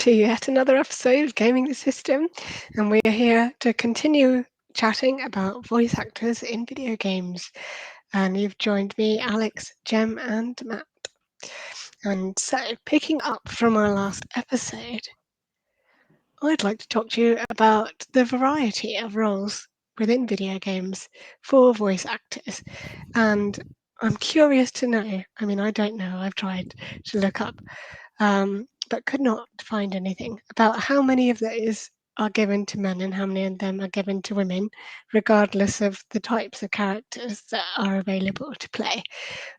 to yet another episode of Gaming the System, and we are here to continue chatting about voice actors in video games. And you've joined me, Alex, Jem, and Matt. And so, picking up from our last episode, I'd like to talk to you about the variety of roles within video games for voice actors. And I'm curious to know, I don't know, I've tried to look up but could not find anything about how many of those are given to men and how many of them are given to women, regardless of the types of characters that are available to play.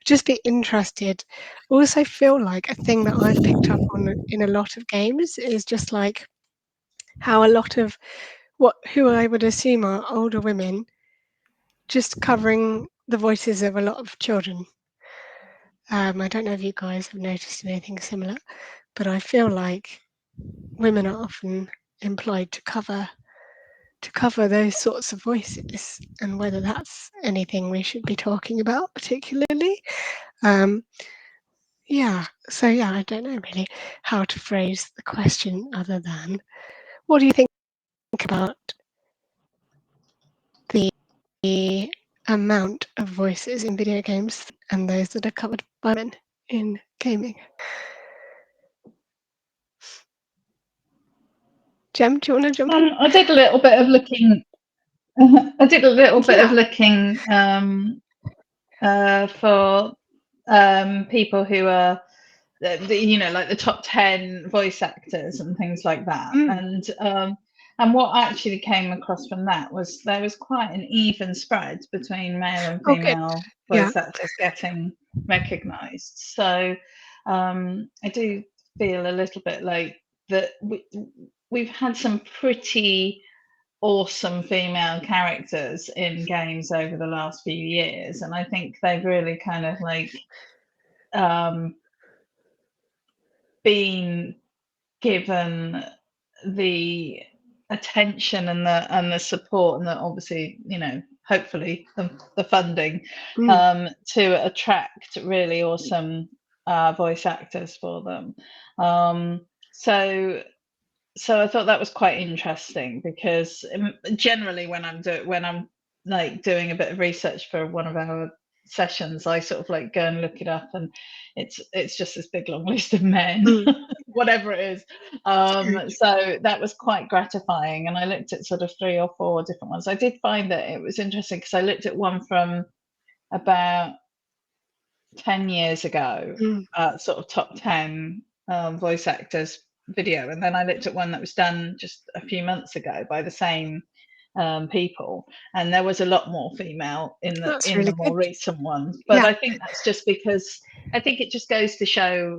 Just be interested. Also, feel like a thing that I've picked up on in a lot of games is just like how a lot of who I would assume are older women just covering the voices of a lot of children. I don't know if you guys have noticed anything similar, but I feel like women are often employed to cover those sorts of voices, and whether that's anything we should be talking about particularly. Um, I don't know really how to phrase the question other than, what do you think about the amount of voices in video games and those that are covered by men in gaming? Jem, do you want to jump in? I did a little bit of looking. I did a little bit of looking for people who are, like the top 10 voice actors and things like that. And what actually came across from that was there was quite an even spread between male and female voice actors getting recognised. So I do feel a little bit like that we've had some pretty awesome female characters in games over the last few years, and I think they've really kind of like been given the attention and the support, and the, obviously, hopefully the funding to attract really awesome voice actors for them. So I thought that was quite interesting, because generally when I'm like doing a bit of research for one of our sessions, I sort of like go and look it up, and it's just this big long list of men, whatever it is. So that was quite gratifying, and I looked at sort of 3 or 4 different ones. I did find that it was interesting because I looked at one from about 10 years ago, sort of top 10 voice actors video, and then I looked at one that was done just a few months ago by the same people, and there was a lot more female in the more recent ones. But I think that's just because I think it just goes to show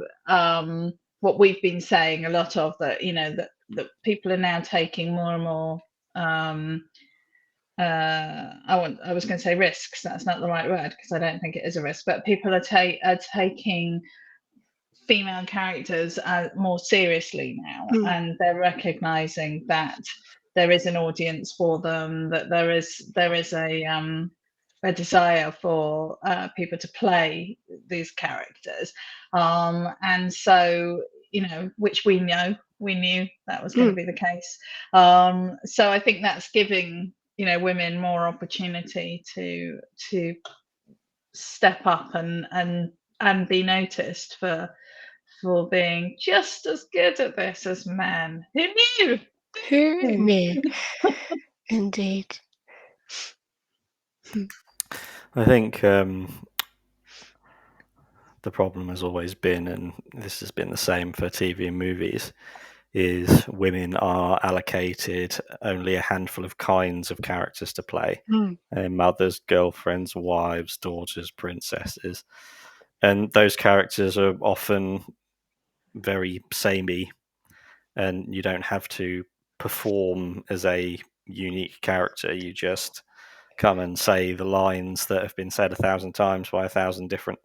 what we've been saying a lot of, that that people are now taking more and more I was going to say risks. That's not the right word, because I don't think it is a risk. But people are taking female characters more seriously now, and they're recognizing that there is an audience for them, that there is a desire for people to play these characters, and so which we knew that was going to be the case. So I think that's giving women more opportunity to step up and be noticed for being just as good at this as men. Who knew? Who knew? Indeed. I think the problem has always been, and this has been the same for TV and movies, is women are allocated only a handful of kinds of characters to play. Mothers, girlfriends, wives, daughters, princesses. And those characters are often very samey, and you don't have to perform as a unique character. You just come and say the lines that have been said 1,000 times by 1,000 different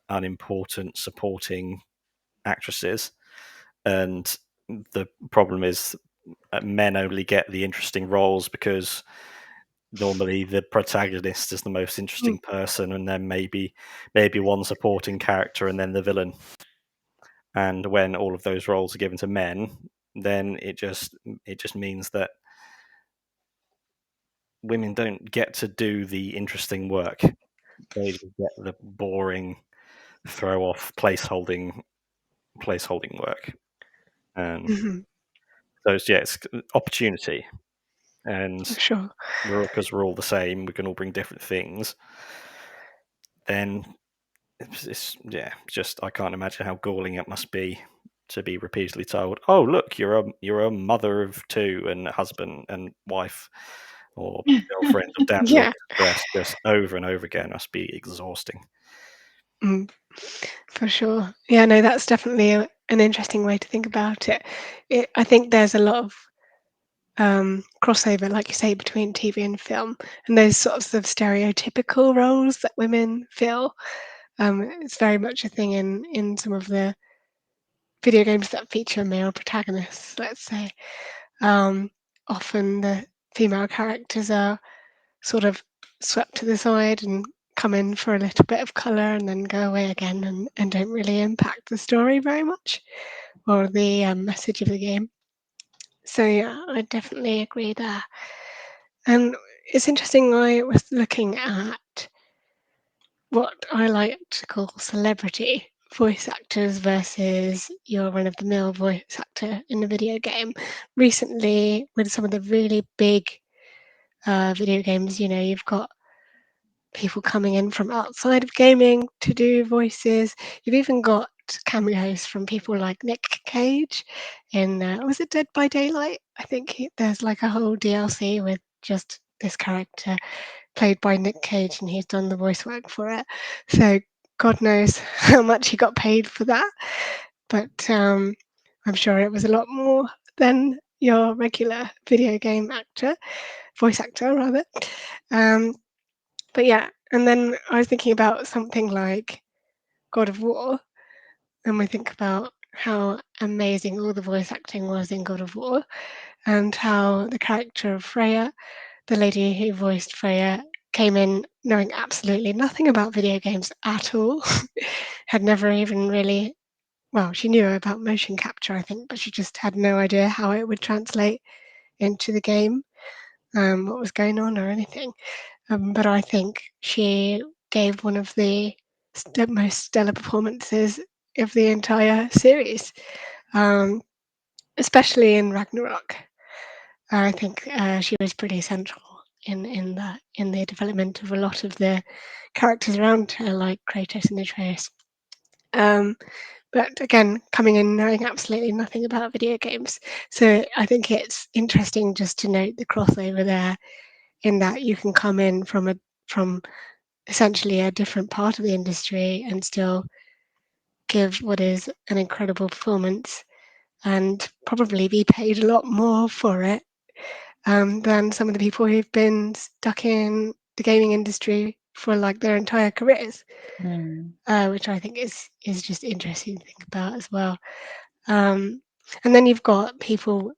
unimportant supporting actresses. And the problem is men only get the interesting roles because normally the protagonist is the most interesting person, and then maybe one supporting character, and then the villain. And when all of those roles are given to men, then it just means that women don't get to do the interesting work. They just get the boring, throw off placeholding work. So it's opportunity, and Sure. because we're all the same, we can all bring different things. Then it's just I can't imagine how galling it must be to be repeatedly told, "Oh, look, you're a mother of two and a husband and wife, or girlfriend of damsel in distress," just over and over again. Must be exhausting. For sure. Yeah, no, that's definitely an interesting way to think about it. I think there's a lot of crossover, like you say, between TV and film, and those sorts of stereotypical roles that women fill. It's very much a thing in some of the video games that feature male protagonists, let's say. Um, Often the female characters are sort of swept to the side and come in for a little bit of colour and then go away again and don't really impact the story very much or the message of the game. So yeah, I definitely agree there. And it's interesting, I was looking at what I like to call celebrity voice actors versus your run of the mill voice actor in a video game. Recently, with some of the really big video games, you've got people coming in from outside of gaming to do voices. You've even got cameos from people like Nick Cage in, was it Dead by Daylight? I think there's like a whole DLC with just this character played by Nick Cage, and he's done the voice work for it. So God knows how much he got paid for that. But I'm sure it was a lot more than your regular video game actor, voice actor rather. Um, but yeah, and then I was thinking about something like God of War, and we think about how amazing all the voice acting was in God of War, and how the character of Freya, the lady who voiced Freya, came in knowing absolutely nothing about video games at all, had never even really, well, she knew about motion capture, I think, but she just had no idea how it would translate into the game, what was going on or anything. But I think she gave one of the most stellar performances of the entire series, um, especially in Ragnarok. I think she was pretty central in the development of a lot of the characters around her, like Kratos and Atreus. But again, coming in knowing absolutely nothing about video games, so I think it's interesting just to note the crossover there, in that you can come in from essentially a different part of the industry and still give what is an incredible performance and probably be paid a lot more for it than some of the people who've been stuck in the gaming industry for like their entire careers, which I think is just interesting to think about as well. And then you've got people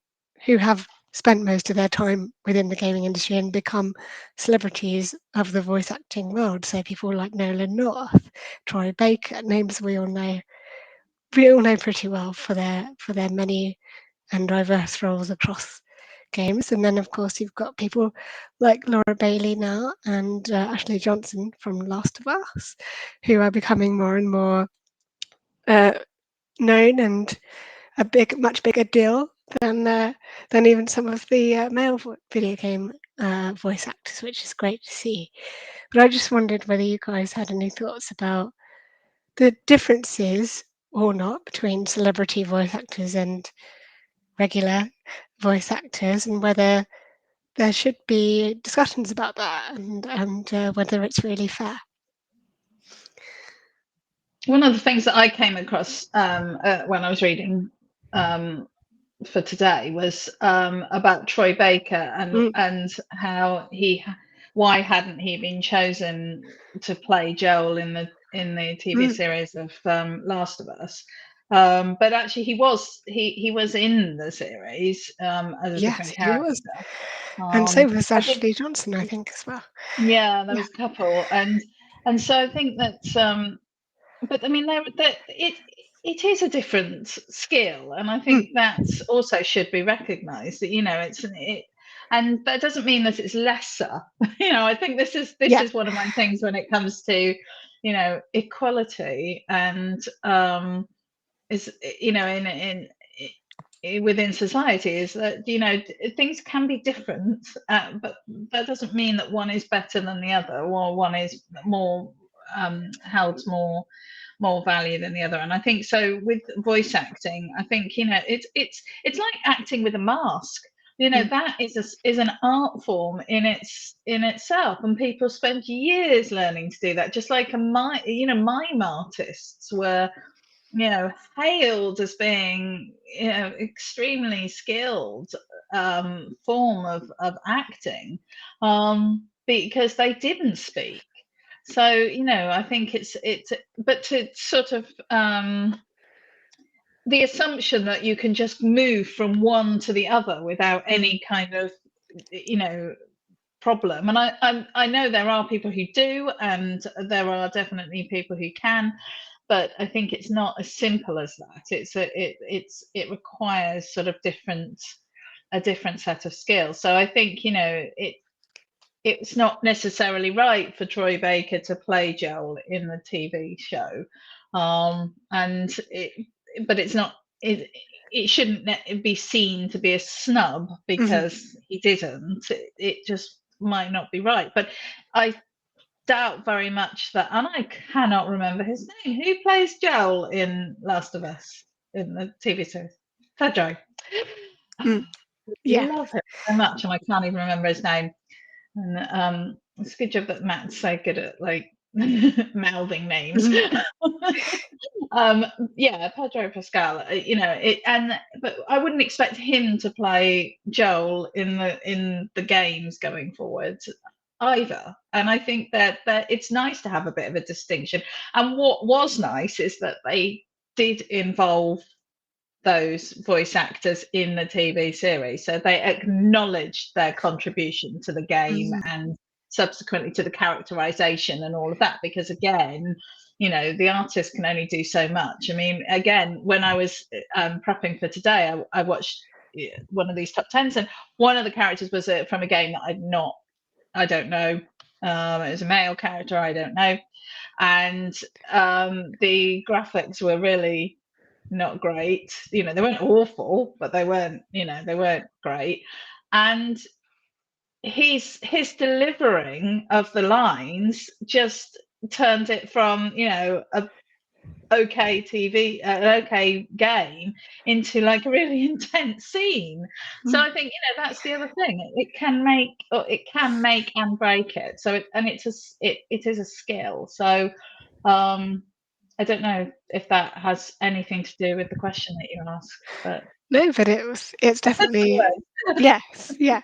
who have spent most of their time within the gaming industry and become celebrities of the voice acting world. So people like Nolan North, Troy Baker, names we all know pretty well for their many and diverse roles across games. And then of course you've got people like Laura Bailey now and Ashley Johnson from Last of Us, who are becoming more and more known and much bigger deal than even some of the male video game voice actors, which is great to see. But I just wondered whether you guys had any thoughts about the differences or not between celebrity voice actors and regular voice actors, and whether there should be discussions about that, and whether it's really fair. One of the things that I came across when I was reading for today was about Troy Baker and how why hadn't he been chosen to play Joel in the TV series of Last of Us. But actually, he was in the series as a Yes, different he was, character. and so was I think, Ashley Johnson, I think, as well. yeah, there Yeah. was a couple, and so I think that. But I mean, it. it is a different skill, and I think that's also should be recognised. That and that doesn't mean that it's lesser. I think this is one of my things when it comes to equality and is within society, is that things can be different, but that doesn't mean that one is better than the other, or one is more held more value than the other. And I think so with voice acting, I think it's like acting with a mask. That is an art form in itself, and people spend years learning to do that. Just like mime artists were hailed as being extremely skilled form of acting, because they didn't speak. So I think it's but to sort of the assumption that you can just move from one to the other without any kind of problem. And I know there are people who do, and there are definitely people who can, but I think it's not as simple as that. It requires sort of a different set of skills. So I think it's not necessarily right for Troy Baker to play Joel in the TV show, but it's not. It shouldn't be seen to be a snub because he didn't. It just might not be right. But I doubt very much that, and I cannot remember his name. Who plays Joel in Last of Us in the TV series? Pedro. Yeah. Love him so much, and I can't even remember his name. And it's a good job that Matt's so good at like mouthing names. Yeah, Pedro Pascal. But I wouldn't expect him to play Joel in the games going forward either. And I think that it's nice to have a bit of a distinction. And what was nice is that they did involve those voice actors in the TV series, so they acknowledged their contribution to the game and subsequently to the characterization and all of that, because again, the artist can only do so much. I mean, again, when I was prepping for today, I watched one of these top 10s, and one of the characters was from a game that I don't know. It was a male character, I don't know. And the graphics were really not great. They weren't awful, but they weren't great. And his delivering of the lines just turned it from a okay TV, okay game, into like a really intense scene. So I think that's the other thing. It can make and break it. So it is a skill. So I don't know if that has anything to do with the question that you asked, but no, but it's definitely yes, yeah.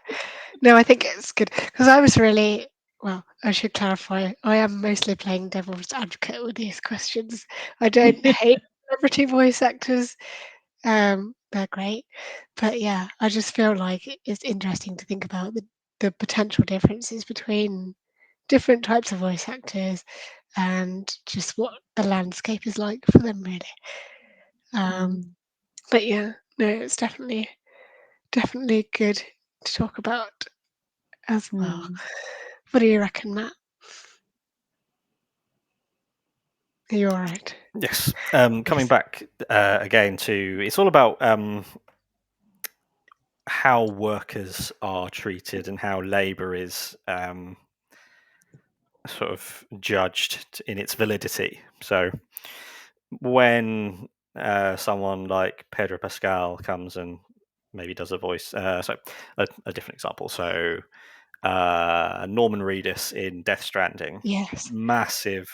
No, I think it's good because I was really well. I should clarify. I am mostly playing devil's advocate with these questions. I don't hate celebrity voice actors. They're great, but yeah, I just feel like it's interesting to think about the potential differences between different types of voice actors and just what the landscape is like for them, really. But yeah, no, it's definitely good to talk about as well. What do you reckon, Matt? Are you all right? Yes. Coming back again to, it's all about how workers are treated and how labour is sort of judged in its validity. So when someone like Pedro Pascal comes and maybe does a voice, so a different example. So Norman Reedus in Death Stranding, Yes. massive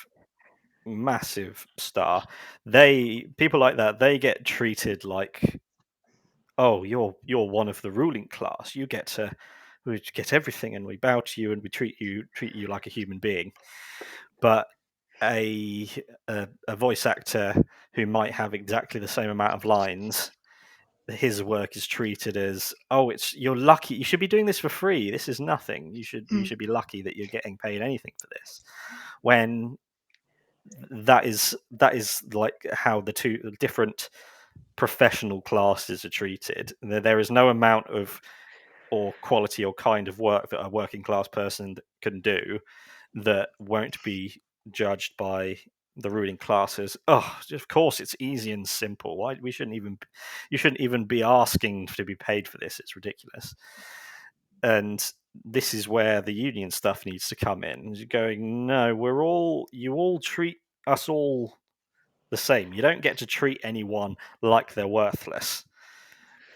star. People like that, they get treated like, oh, you're one of the ruling class. We get everything, and we bow to you, and we treat you like a human being. But a voice actor who might have exactly the same amount of lines, his work is treated as, oh, you're lucky. You should be doing this for free. This is nothing. You should be lucky that you're getting paid anything for this. When that is like how the two different professional classes are treated. There is no amount of or quality or kind of work that a working class person can do that won't be judged by the ruling classes. Oh, of course it's easy and simple. Why you shouldn't even be asking to be paid for this. It's ridiculous. And this is where the union stuff needs to come in. You're going, no, you all treat us all the same. You don't get to treat anyone like they're worthless.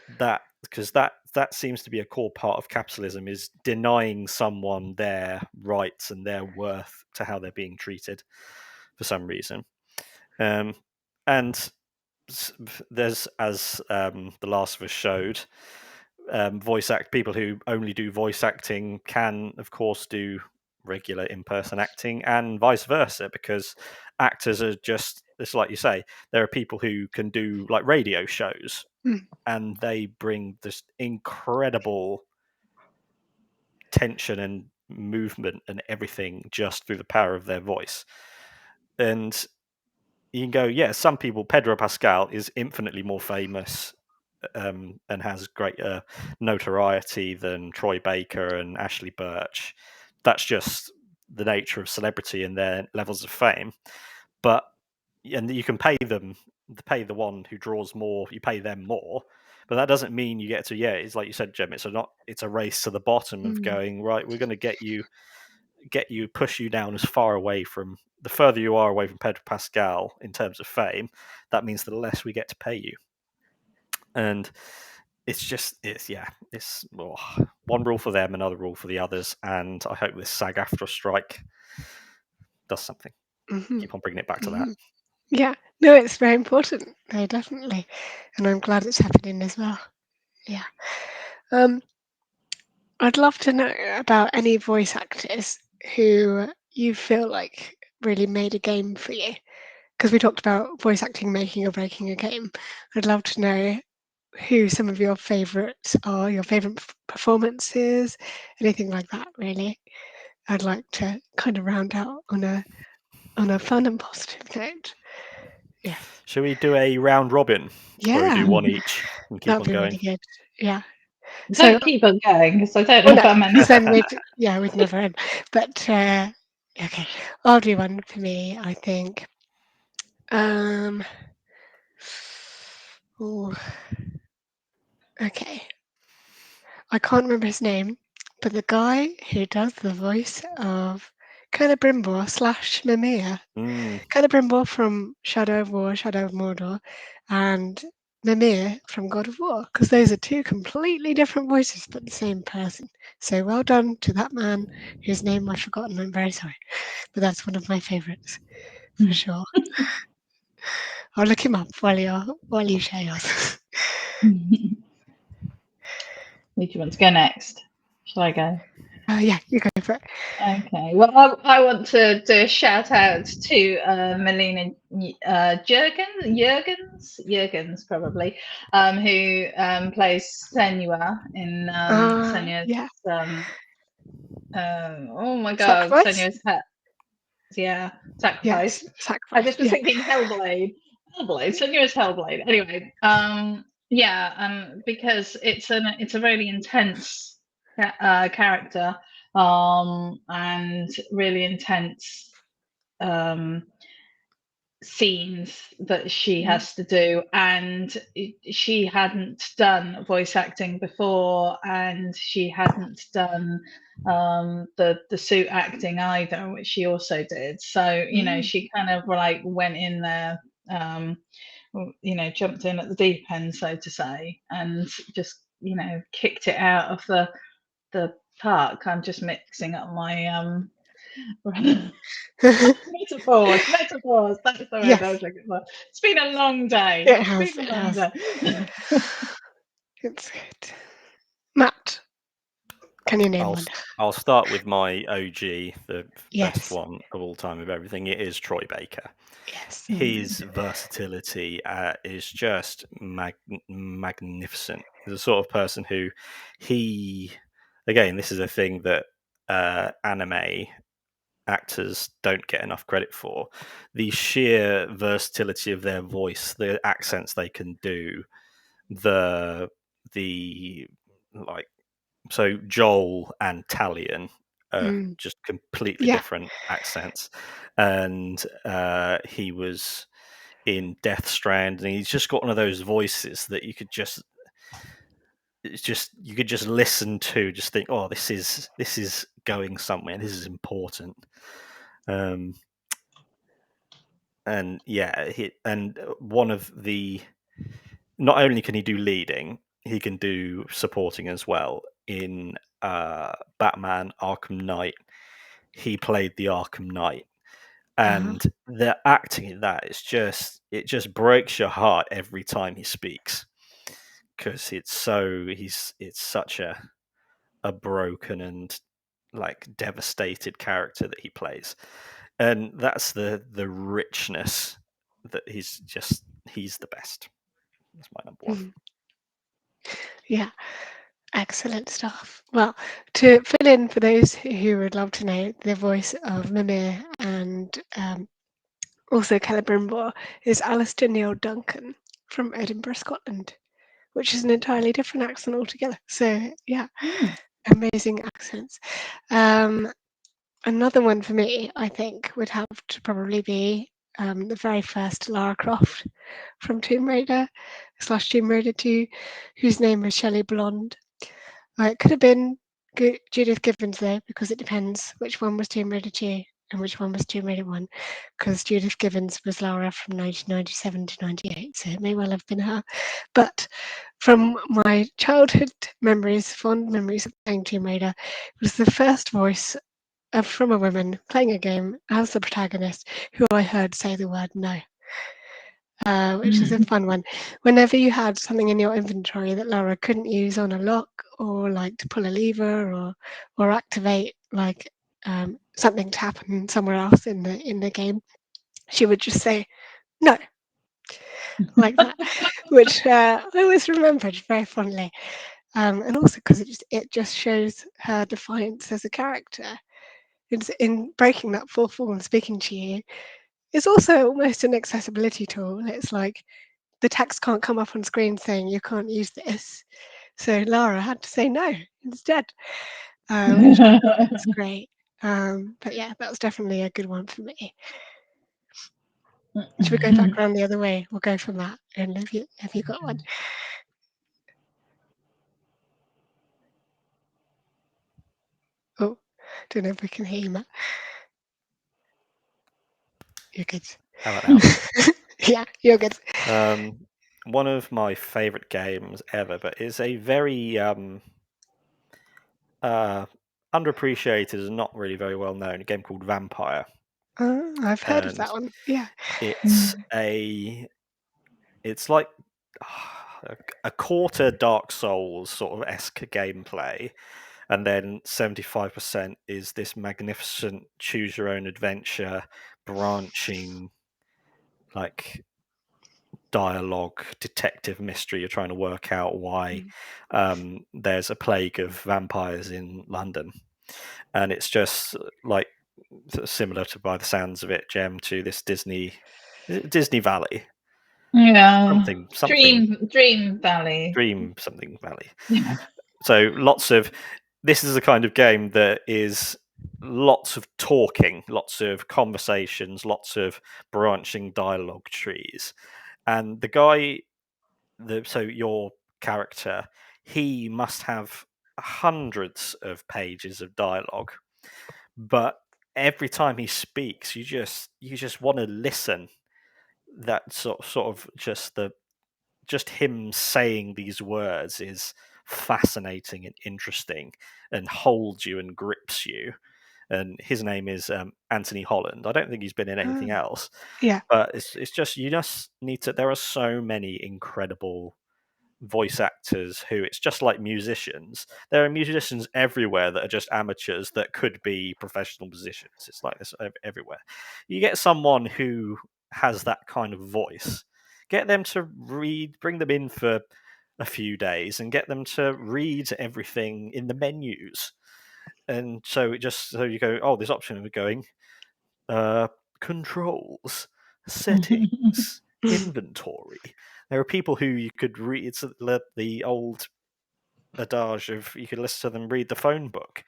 Because that seems to be a core part of capitalism, is denying someone their rights and their worth to how they're being treated for some reason. And there's, as The Last of Us showed, people who only do voice acting can, of course, do regular in-person acting, and vice versa, because actors are just, it's like you say, there are people who can do like radio shows, and they bring this incredible tension and movement and everything just through the power of their voice. And you can go, yeah, some people, Pedro Pascal is infinitely more famous and has greater notoriety than Troy Baker and Ashley Birch. That's just the nature of celebrity and their levels of fame. But and you can pay the one who draws more, you pay them more, but that doesn't mean you get to, it's like you said, Jem, it's a race to the bottom of going, right, we're going to push you down as far away from, the further you are away from Pedro Pascal in terms of fame, that means the less we get to pay you. And it's one rule for them, another rule for the others, and I hope this SAG-AFTRA strike does something. Keep on bringing it back to that. Yeah, no, it's very important, very definitely, and I'm glad it's happening as well. Yeah. I'd love to know about any voice actors who you feel like really made a game for you, because we talked about voice acting making or breaking a game. I'd love to know who some of your favourites are, your favourite performances, anything like that, really. I'd like to kind of round out on a fun and positive note. Yeah. Should we do a round robin? Where we Yeah, do one each and keep that'd on be going? really good. Yeah. So, Don't keep on going, because I don't oh know no, if I'm any. because then we'd never end. But okay, I'll do one for me. I think. Ooh, okay. I can't remember his name, but the guy who does the voice of Celebrimbor / Mimir. Celebrimbor from Shadow of War, Shadow of Mordor, and Mimir from God of War, because those are two completely different voices but the same person. So well done to that man whose name I've forgotten. I'm very sorry, but that's one of my favourites for sure. I'll look him up while you share yours. Who do you want to go next? Shall I go? Yeah, you go for it. Okay. Well, I want to do a shout out to Melina Jurgens probably, who plays Senua in Senua's. Yeah. Oh my God, Sacrifice? Senua's pet. Yeah, Yes, Sacrifice. I sacrifice. just was Yeah. thinking Hellblade. Senua's Hellblade. Anyway, because it's a really intense character, and really intense scenes that she has to do, and she hadn't done voice acting before, and she hadn't done the suit acting either, which she also did. So she kind of like went in there, jumped in at the deep end, so to say, and just kicked it out of the park. I'm just mixing up my metaphors. That's the word I Yes, was looking for. It's been a long day. it has. It has. It's good. Matt, can you name one? I'll start with my OG, the best Yes. one of all time of everything. It is Troy Baker. Yes. His versatility is just magnificent. The sort of person who again, this is a thing that anime actors don't get enough credit for. The sheer versatility of their voice, the accents they can do, the like, so Joel and Talion are just completely different accents, and he was in Death Strand, and he's just got one of those voices that you could just listen to, just think, oh, this is going somewhere, this is important. And one of the, not only can he do leading, he can do supporting as well. In Batman Arkham Knight, he played the Arkham Knight, and the acting in that is it just breaks your heart every time he speaks, because it's such a broken and like devastated character that he plays, and that's the richness that he's the best. That's my number one. Yeah, excellent stuff. Well, to fill in for those who would love to know, the voice of Mimir and also Celebrimbor is Alistair Neil Duncan from Edinburgh, Scotland, which is an entirely different accent altogether. So yeah, amazing accents. Another one for me, I think, would have to probably be the very first Lara Croft from Tomb Raider / Tomb Raider 2, whose name was Shelley Blonde. It could have been Judith Gibbons though, because it depends which one was Tomb Raider 2 and which one was Tomb Raider 1, because Judith Gibbons was Lara from 1997 to 98, so it may well have been her. But from my childhood memories, fond memories of playing Tomb Raider, it was the first voice from a woman playing a game as the protagonist who I heard say the word no. Which is a fun one. Whenever you had something in your inventory that Lara couldn't use on a lock, or like to pull a lever, or activate like something to happen somewhere else in the game, she would just say no, like that, which I always remembered very fondly. And also because it just shows her defiance as a character. It's in breaking that fourth wall and speaking to you. It's also almost an accessibility tool. It's like the text can't come up on screen saying you can't use this. So Lara had to say no instead, which is great. But yeah, that was definitely a good one for me. Should we go back around the other way? We'll go from that. And have you got one? Oh, don't know if we can hear you, Matt. You're good. How about now? Yeah, you're good. One of my favorite games ever, but it's a very underappreciated and not really very well known, a game called Vampire. I've heard of that one. Yeah. It's like a quarter Dark Souls sort of esque gameplay, and then 75% is this magnificent choose your own adventure, branching like dialogue detective mystery. You're trying to work out why there's a plague of vampires in London, and it's just like similar to, by the sounds of it, Gem, to this Disney Valley. Yeah. Something Dream Valley. Dream something Valley. Yeah. So this is a kind of game that is lots of talking, lots of conversations, lots of branching dialogue trees. And the guy, so your character, he must have hundreds of pages of dialogue, but every time he speaks, you just want to listen. That sort of just him saying these words is fascinating and interesting, and holds you and grips you. And his name is Anthony Holland. I don't think he's been in anything else. Yeah. But it's just, you just need to. There are so many incredible voice actors who, it's just like musicians. There are musicians everywhere that are just amateurs that could be professional musicians. It's like this everywhere. You get someone who has that kind of voice, get them to bring them in for a few days and get them to read everything in the menus. and so you go, oh, this option of going controls, settings, inventory. There are people who you could read. It's the old adage of you could listen to them read the phone book.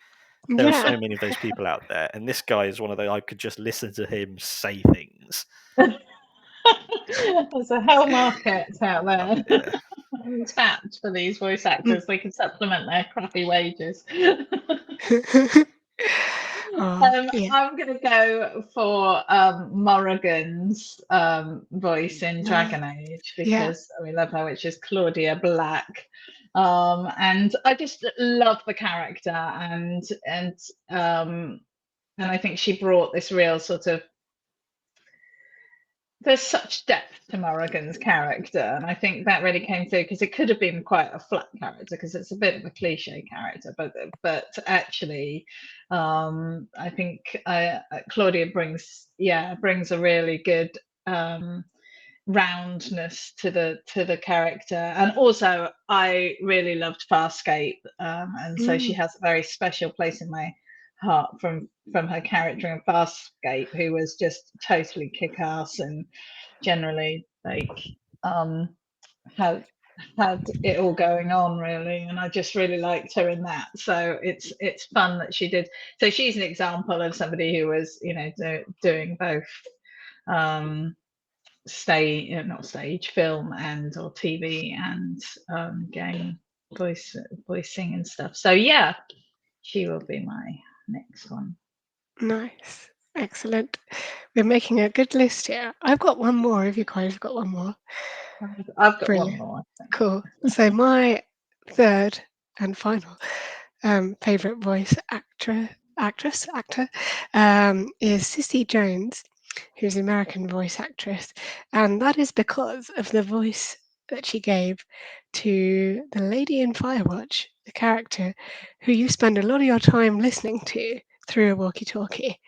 There are so many of those people out there, and this guy is one of those. I could just listen to him say things. There's a hell market out there. Oh, yeah. Tapped for these voice actors. They can supplement their crappy wages. I'm going to go for Morrigan's voice in Dragon Age, because we love her, which is Claudia Black. And I just love the character, and I think she brought this real sort of, there's such depth to Morrigan's character, and I think that really came through, because it could have been quite a flat character, because it's a bit of a cliche character, but actually, I think Claudia brings a really good roundness to the character. And also I really loved Farscape, and so she has a very special place in my heart from her character in Farscape, who was just totally kick-ass and generally had it all going on, really, and I just really liked her in that. So it's fun that she did. So she's an example of somebody who was doing both not stage, film, and or TV and game voicing and stuff. So yeah, she will be my next one. Nice. Excellent. We're making a good list here. I've got one more, if you guys have got one more. I've got one more. Cool. So my third and final favorite voice actor is Cissy Jones, who's an American voice actress, and that is because of the voice that she gave to the lady in Firewatch, the character who you spend a lot of your time listening to through a walkie-talkie,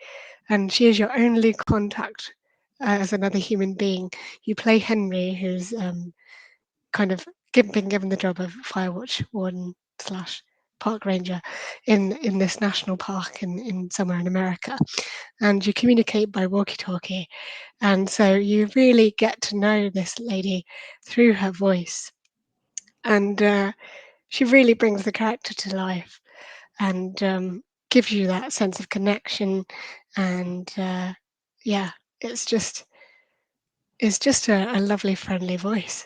and she is your only contact as another human being. You play Henry, who's kind of been given the job of Firewatch warden / park ranger in this national park in somewhere in America, and you communicate by walkie-talkie, and so you really get to know this lady through her voice, and she really brings the character to life and gives you that sense of connection, and it's just a lovely, friendly voice,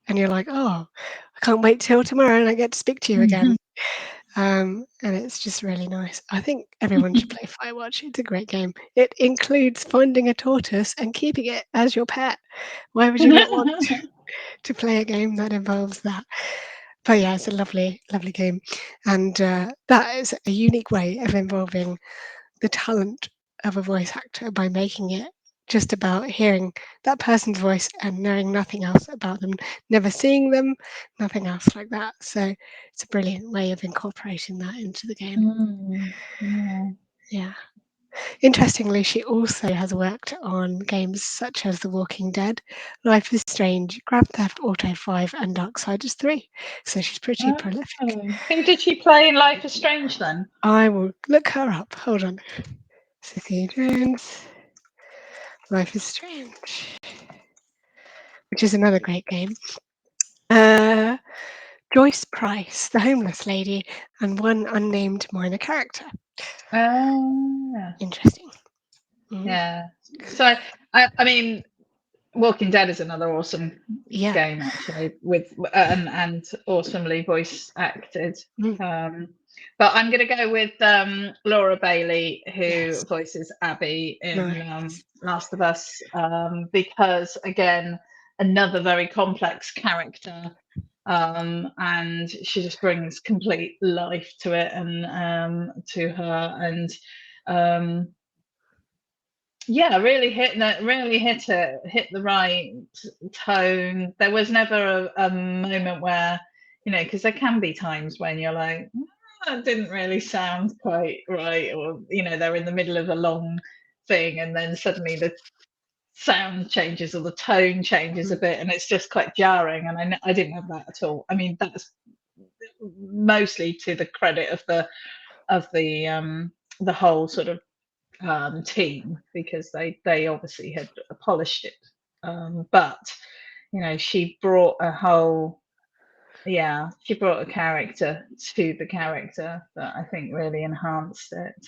and you're like, oh, I can't wait till tomorrow and I get to speak to you again. And it's just really nice. I think everyone should play Firewatch. It's a great game. It includes finding a tortoise and keeping it as your pet. Why would you not want to play a game that involves that? But yeah, it's a lovely, lovely game. And that is a unique way of involving the talent of a voice actor by making it just about hearing that person's voice and knowing nothing else about them, never seeing them, nothing else like that. So it's a brilliant way of incorporating that into the game. Yeah. Interestingly, she also has worked on games such as The Walking Dead, Life is Strange, Grand Theft Auto 5, and Darksiders 3. So she's pretty prolific. Who did she play in Life is Strange then? I will look her up. Hold on. Cissy Jones, Life is Strange, which is another great game. Joyce Price, the homeless lady, and one unnamed minor character. Interesting. Yeah. So I mean, Walking Dead is another awesome game, actually, with and awesomely voice acted. But I'm going to go with Laura Bailey, who voices Abby in Last of Us, because again, another very complex character, and she just brings complete life to it and to her, and really hit the right tone. There was never a moment where, because there can be times when you're like, that didn't really sound quite right, or they're in the middle of a long thing and then suddenly the sound changes or the tone changes a bit and it's just quite jarring, and I didn't have that at all. I mean, that's mostly to the credit of the the whole sort of team, because they obviously had polished it, but she brought she brought a character to the character that I think really enhanced it.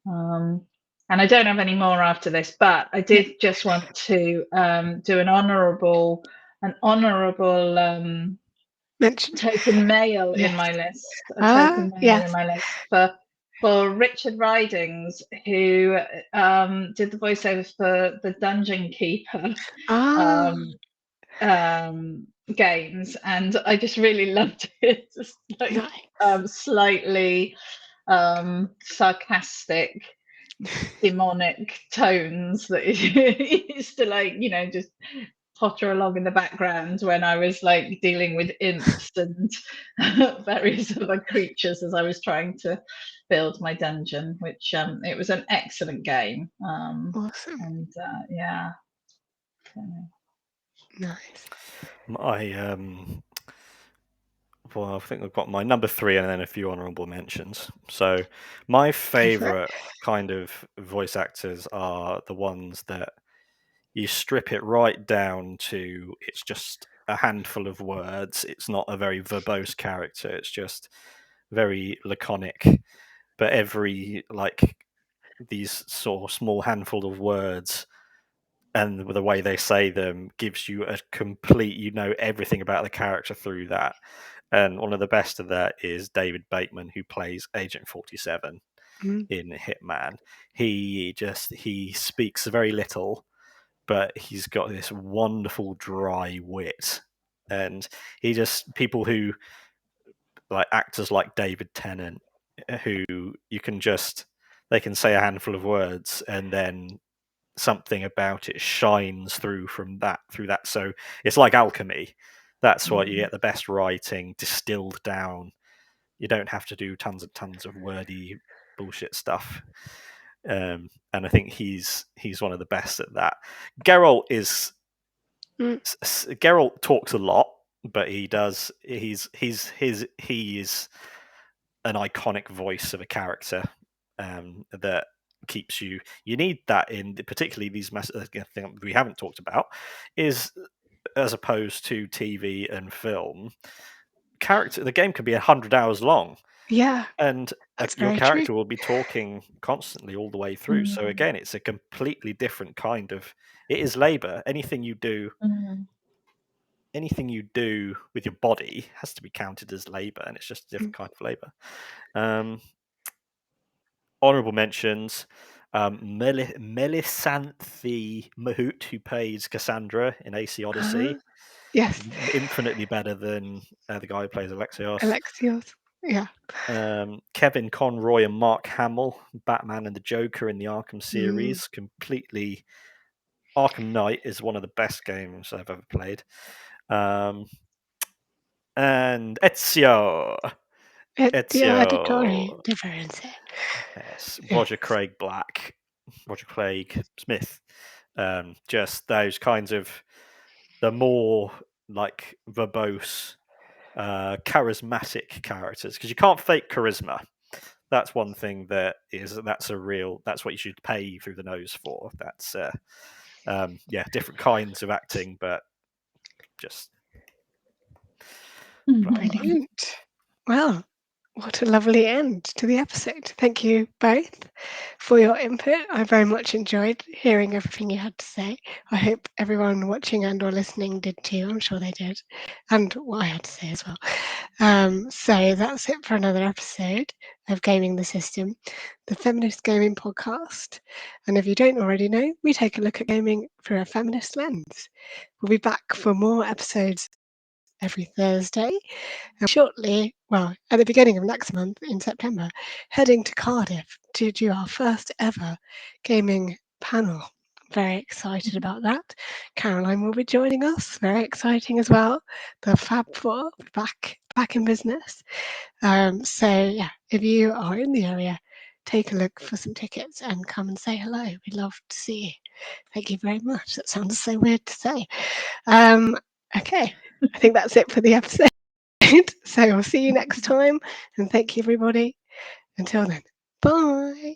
And I don't have any more after this, but I did just want to do an honourable token male in my list. A token male in my list for Richard Ridings, who did the voiceovers for the Dungeon Keeper games, and I just really loved it. Just like slightly sarcastic, demonic tones that used to just potter along in the background when I was like dealing with imps and various other creatures as I was trying to build my dungeon, which it was an excellent game. Awesome. And Nice. I think I've got my number 3 and then a few honourable mentions. So my favourite kind of voice actors are the ones that you strip it right down to it's just a handful of words. It's not a very verbose character. It's just very laconic. But every, these sort of small handful of words and the way they say them gives you a complete, everything about the character through that. And one of the best of that is David Bateman, who plays Agent 47 in Hitman. He speaks very little, but he's got this wonderful dry wit. And people who, like actors like David Tennant, who they can say a handful of words and then something about it shines through that. So it's like alchemy. That's why you get the best writing distilled down. You don't have to do tons and tons of wordy bullshit stuff. And I think he's one of the best at that. Geralt talks a lot, but he is an iconic voice of a character that keeps you need that in particularly these thing we haven't talked about is, as opposed to TV and film, the game can be 100 hours long, and your character will be talking constantly all the way through. So again, it's a completely different kind of, it is labor. Anything you do with your body has to be counted as labor, and it's just a different kind of labor. Honorable mentions: Melisanthe Mahout, who plays Cassandra in AC Odyssey. Yes. Infinitely better than the guy who plays Alexios. Yeah. Kevin Conroy and Mark Hamill, Batman and the Joker in the Arkham series. Completely. Arkham Knight is one of the best games I've ever played. And Ezio. Yes, Roger Craig Smith. Just those kinds of the more like verbose, charismatic characters, because you can't fake charisma. That's one thing that's what you should pay through the nose for. That's different kinds of acting, but just brilliant. Well, what a lovely end to the episode. Thank you both for your input. I very much enjoyed hearing everything you had to say. I hope everyone watching and or listening did too. I'm sure they did. And what I had to say as well. So that's it for another episode of Gaming the System, the Feminist Gaming Podcast. And if you don't already know, we take a look at gaming through a feminist lens. We'll be back for more episodes every Thursday, and shortly, at the beginning of next month in September, heading to Cardiff to do our first ever gaming panel. Very excited about that. Caroline will be joining us. Very exciting as well. The Fab Four back in business. If you are in the area, take a look for some tickets and come and say hello. We'd love to see you. Thank you very much. That sounds so weird to say. Okay, I think that's it for the episode. So I'll see you next time, and thank you, everybody. Until then, bye.